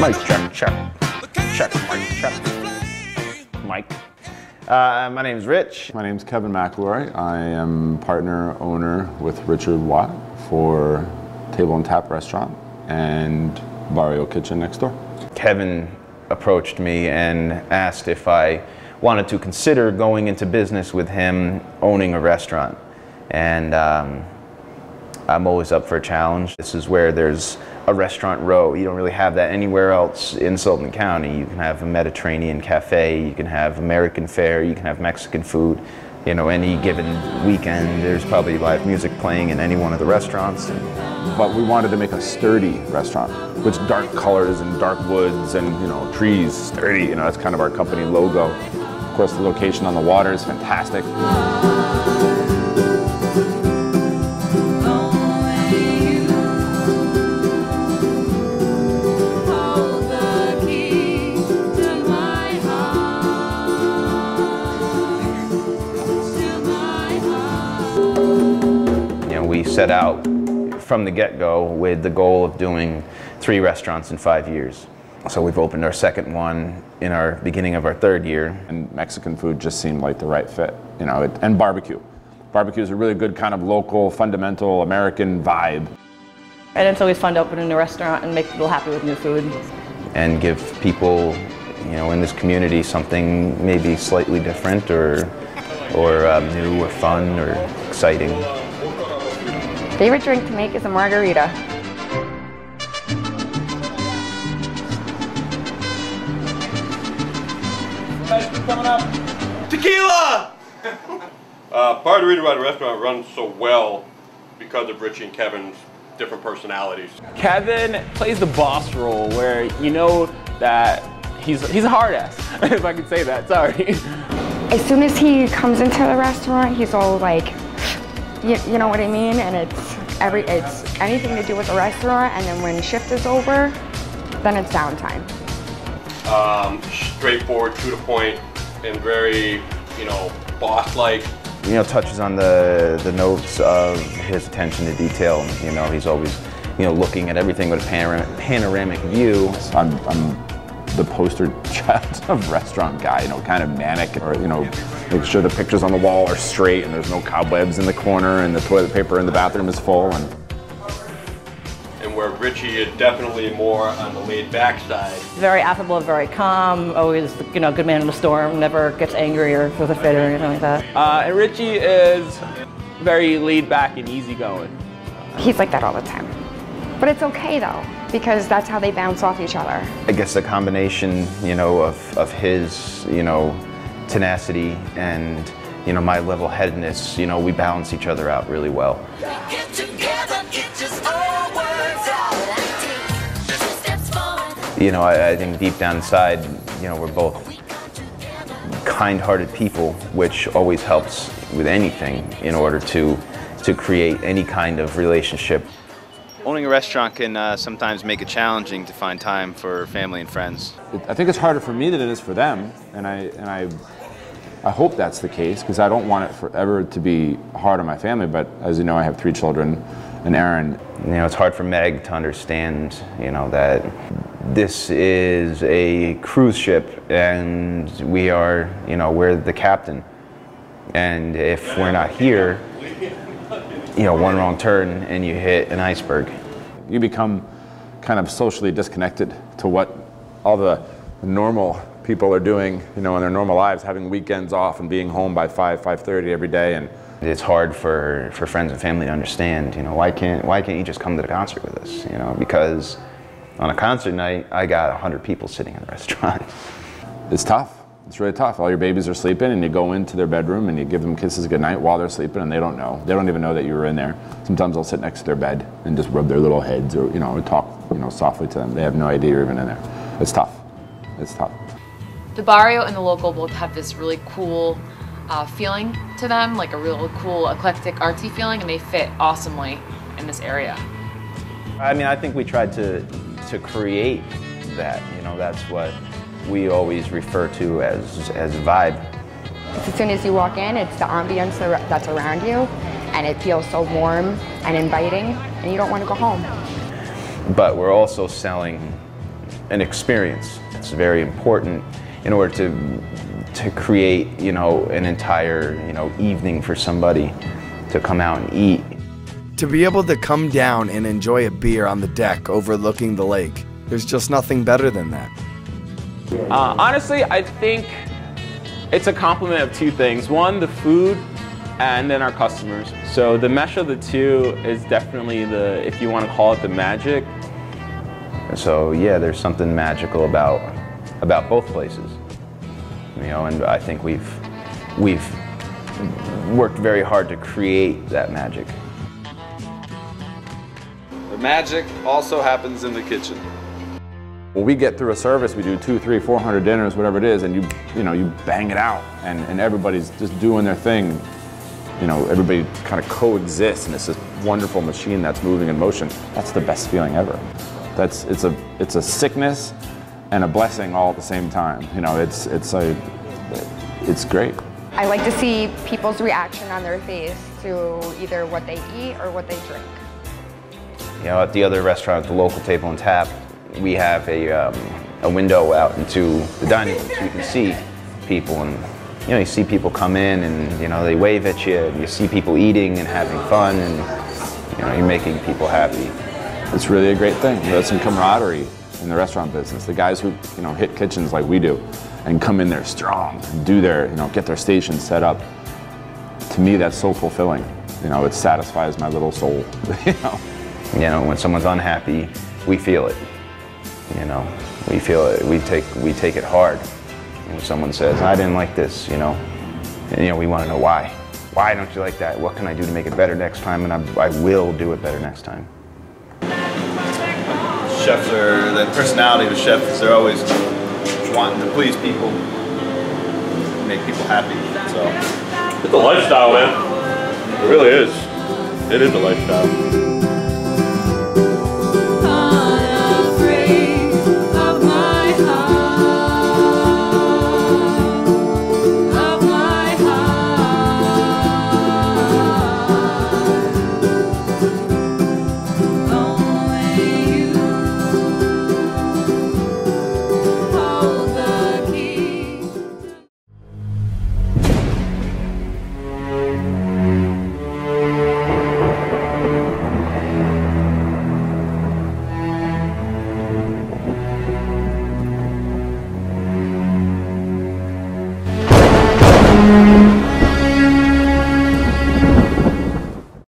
Mic check, check. Check, mic check. Mike. My name's Rich. My name's Kevin McElroy. I am partner owner with Richard Watt for Table and Tap Restaurant and Barrio Kitchen next door. Kevin approached me and asked if I wanted to consider going into business with him owning a restaurant. And I'm always up for a challenge. This is where there's a restaurant row. You don't really have that anywhere else in Sullivan County. You can have a Mediterranean cafe, you can have American fare, you can have Mexican food. You know, any given weekend, there's probably live music playing in any one of the restaurants. But we wanted to make a sturdy restaurant, with dark colors and dark woods and, you know, trees, sturdy. You know, that's kind of our company logo. Of course, the location on the water is fantastic. We set out from the get-go with the goal of doing 3 restaurants in 5 years. So we've opened our second one in our beginning of our 3rd year. And Mexican food just seemed like the right fit, you know, and barbecue. Barbecue is a really good kind of local, fundamental American vibe. And it's always fun to open a new restaurant and make people happy with new food. And give people, you know, in this community something maybe slightly different or new or fun or exciting. Favorite drink to make is a margarita. Coming up. Tequila! Part of the reason why the restaurant runs so well because of Richie and Kevin's different personalities. Kevin plays the boss role where you know that he's a hard ass, if I could say that, sorry. As soon as he comes into the restaurant, he's all like, you know what I mean? And it's anything to do with the restaurant, and then when shift is over, then it's downtime. Straightforward, to the point, and very, you know, boss-like. You know, touches on the notes of his attention to detail. You know, he's always, you know, looking at everything with a panoramic view. I'm the poster child of restaurant guy, you know, kind of manic, or, you know, make sure the pictures on the wall are straight and there's no cobwebs in the corner and the toilet paper in the bathroom is full. And where Richie is definitely more on the laid-back side. Very affable, very calm, always, you know, good man in a storm, never gets angry or throws a fit or anything like that. And Richie is very laid back and easygoing. He's like that all the time. But it's okay though, because that's how they bounce off each other. I guess the combination, you know, of his, you know, tenacity and, you know, my level-headedness, you know, we balance each other out really well. You know, I think deep down inside, you know, we're both kind-hearted people, which always helps with anything in order to create any kind of relationship. Owning a restaurant can sometimes make it challenging to find time for family and friends. I think it's harder for me than it is for them, and I hope that's the case, because I don't want it forever to be hard on my family. But as you know, I have 3 children, and Aaron. You know, it's hard for Meg to understand, you know, that this is a cruise ship, and we are, you know, we're the captain, and if we're not here, you know, one wrong turn and you hit an iceberg. You become kind of socially disconnected to what all the normal people are doing, you know, in their normal lives, having weekends off and being home by 5:30 every day. And it's hard for friends and family to understand, you know, why can't you just come to the concert with us, you know, because on a concert night, I got 100 people sitting in the restaurant. It's tough. It's really tough. All your babies are sleeping and you go into their bedroom and you give them kisses goodnight while they're sleeping, and they don't know. They don't even know that you were in there. Sometimes I'll sit next to their bed and just rub their little heads, or, you know, talk, you know, softly to them. They have no idea you're even in there. It's tough. It's tough. The Barrio and the local both have this really cool feeling to them, like a real cool, eclectic, artsy feeling, and they fit awesomely in this area. I mean, I think we tried to create that, you know, that's what we always refer to as vibe. As soon as you walk in, it's the ambience that's around you, and it feels so warm and inviting, and you don't want to go home. But we're also selling, an experience. It's very important in order to create, you know, an entire, you know, evening for somebody to come out and eat. To be able to come down and enjoy a beer on the deck overlooking the lake, there's just nothing better than that. Honestly, I think it's a complement of two things. One, the food, and then our customers. So the mesh of the two is definitely the, if you want to call it, the magic. So yeah, there's something magical about both places. You know, and I think we've worked very hard to create that magic. The magic also happens in the kitchen. When we get through a service, we do 200, 300, 400 dinners, whatever it is, and you know, you bang it out, and everybody's just doing their thing. You know, everybody kind of coexists, and it's this wonderful machine that's moving in motion. That's the best feeling ever. It's a sickness and a blessing all at the same time. You know, it's great. I like to see people's reaction on their face to either what they eat or what they drink. You know, at the other restaurant, the local table and tap, we have a window out into the dining room so you can see people, and you know, you see people come in and, you know, they wave at you, and you see people eating and having fun, and you know, you're making people happy. It's really a great thing. There's some camaraderie in the restaurant business. The guys who, you know, hit kitchens like we do and come in there strong and do their, you know, get their station set up. To me, that's so fulfilling. You know, it satisfies my little soul. You know, when someone's unhappy, we feel it. You know, we feel it. We take it hard. When someone says, "I didn't like this," you know, and, you know, we want to know why. Why don't you like that? What can I do to make it better next time? And I will do it better next time. Chefs are, the personality of chefs, they're always wanting to please people, make people happy, so. It's a lifestyle, man. It really is. It is a lifestyle.